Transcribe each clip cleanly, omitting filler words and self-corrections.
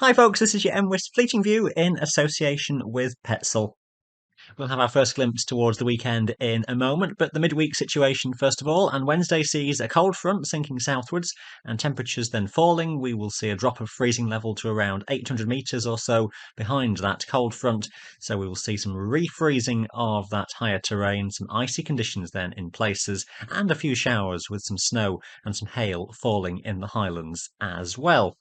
Hi folks, this is your MWIS Fleeting View in association with Petzl. We'll have our first glimpse towards the weekend in a moment, but the midweek situation first of all, and Wednesday sees a cold front sinking southwards and temperatures then falling. We will see a drop of freezing level to around 800 metres or so behind that cold front, so we will see some refreezing of that higher terrain, some icy conditions then in places, and a few showers with some snow and some hail falling in the highlands as well.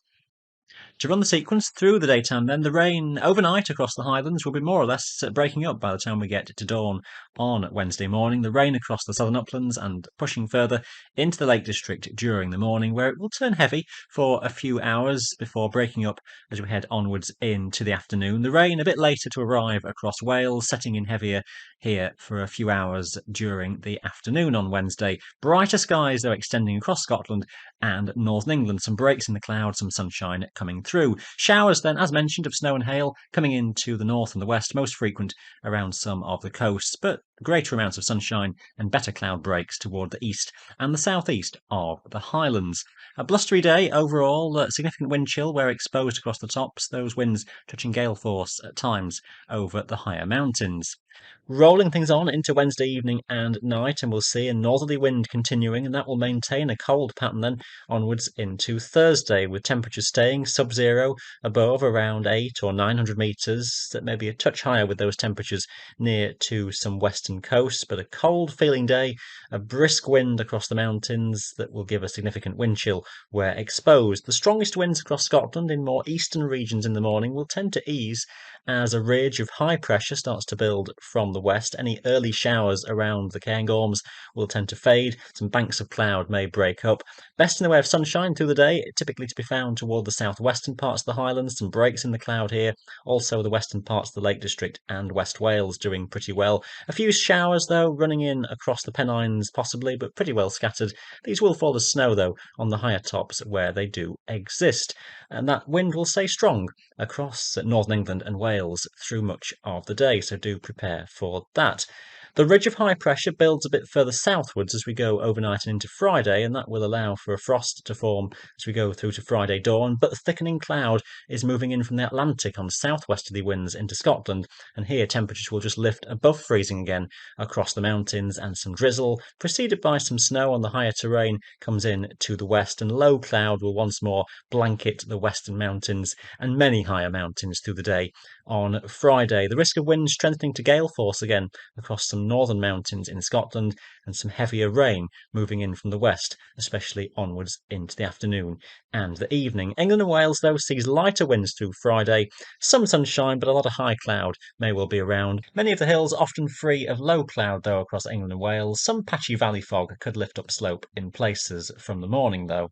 To run the sequence through the daytime, then the rain overnight across the Highlands will be more or less breaking up by the time we get to dawn on Wednesday morning. The rain across the southern uplands and pushing further into the Lake District during the morning, where it will turn heavy for a few hours before breaking up as we head onwards into the afternoon. The rain a bit later to arrive across Wales, setting in heavier here for a few hours during the afternoon on Wednesday. Brighter skies, though, extending across Scotland and northern England. Some breaks in the clouds, some sunshine coming through. Showers then, as mentioned, of snow and hail coming into the north and the west, most frequent around some of the coasts, but greater amounts of sunshine and better cloud breaks toward the east and the southeast of the Highlands. A blustery day overall, significant wind chill where exposed across the tops, those winds touching gale force at times over the higher mountains. Rolling things on into Wednesday evening and night, and we'll see a northerly wind continuing, and that will maintain a cold pattern then onwards into Thursday, with temperatures staying sub-zero above around 8 or 900 metres. That may be a touch higher with those temperatures near to some western coasts, but a cold feeling day, a brisk wind across the mountains that will give a significant wind chill where exposed. The strongest winds across Scotland in more eastern regions in the morning will tend to ease as a ridge of high pressure starts to build from the west. Any early showers around the Cairngorms will tend to fade. Some banks of cloud may break up. Best in the way of sunshine through the day, typically to be found toward the southwestern parts of the Highlands. Some breaks in the cloud here. Also the western parts of the Lake District and West Wales doing pretty well. A few showers, though, running in across the Pennines possibly, but pretty well scattered. These will fall as snow, though, on the higher tops where they do exist. And that wind will stay strong across northern England and Wales through much of the day, so do prepare for that. The ridge of high pressure builds a bit further southwards as we go overnight and into Friday, and that will allow for a frost to form as we go through to Friday dawn. But the thickening cloud is moving in from the Atlantic on southwesterly winds into Scotland, and here temperatures will just lift above freezing again across the mountains, and some drizzle, preceded by some snow on the higher terrain, comes in to the west, and low cloud will once more blanket the western mountains and many higher mountains through the day on Friday. The risk of wind strengthening to gale force again across some northern mountains in Scotland, and some heavier rain moving in from the west, especially onwards into the afternoon and the evening. England and Wales, though, sees lighter winds through Friday, some sunshine, but a lot of high cloud may well be around. Many of the hills often free of low cloud, though, across England and Wales. Some patchy valley fog could lift up slope in places from the morning, though.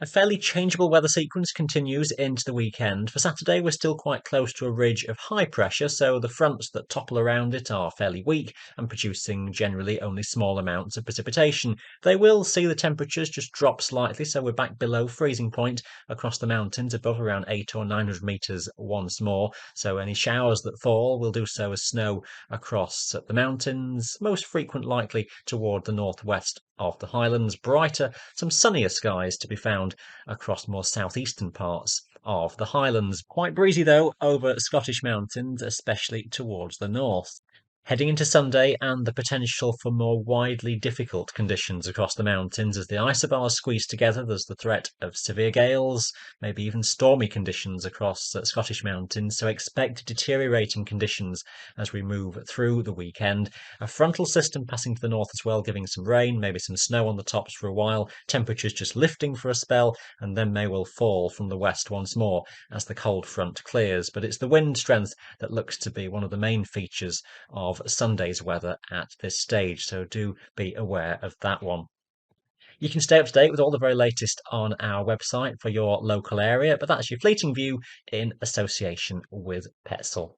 A fairly changeable weather sequence continues into the weekend. For Saturday, we're still quite close to a ridge of high pressure, so the fronts that topple around it are fairly weak and producing generally only small amounts of precipitation. They will see the temperatures just drop slightly, so we're back below freezing point across the mountains, above around 8 or 900 metres once more. So any showers that fall will do so as snow across the mountains, most frequent likely toward the northwest of the Highlands. Brighter, some sunnier skies to be found across more southeastern parts of the Highlands. Quite breezy, though, over Scottish mountains, especially towards the north. Heading into Sunday, and the potential for more widely difficult conditions across the mountains as the isobars squeeze together. There's the threat of severe gales, maybe even stormy conditions across Scottish mountains, so expect deteriorating conditions as we move through the weekend. A frontal system passing to the north as well, giving some rain, maybe some snow on the tops for a while, temperatures just lifting for a spell, and then may well fall from the west once more as the cold front clears. But it's the wind strength that looks to be one of the main features of Sunday's weather at this stage, so do be aware of that one. You can stay up to date with all the very latest on our website for your local area, but that's your fleeting view in association with Petzl.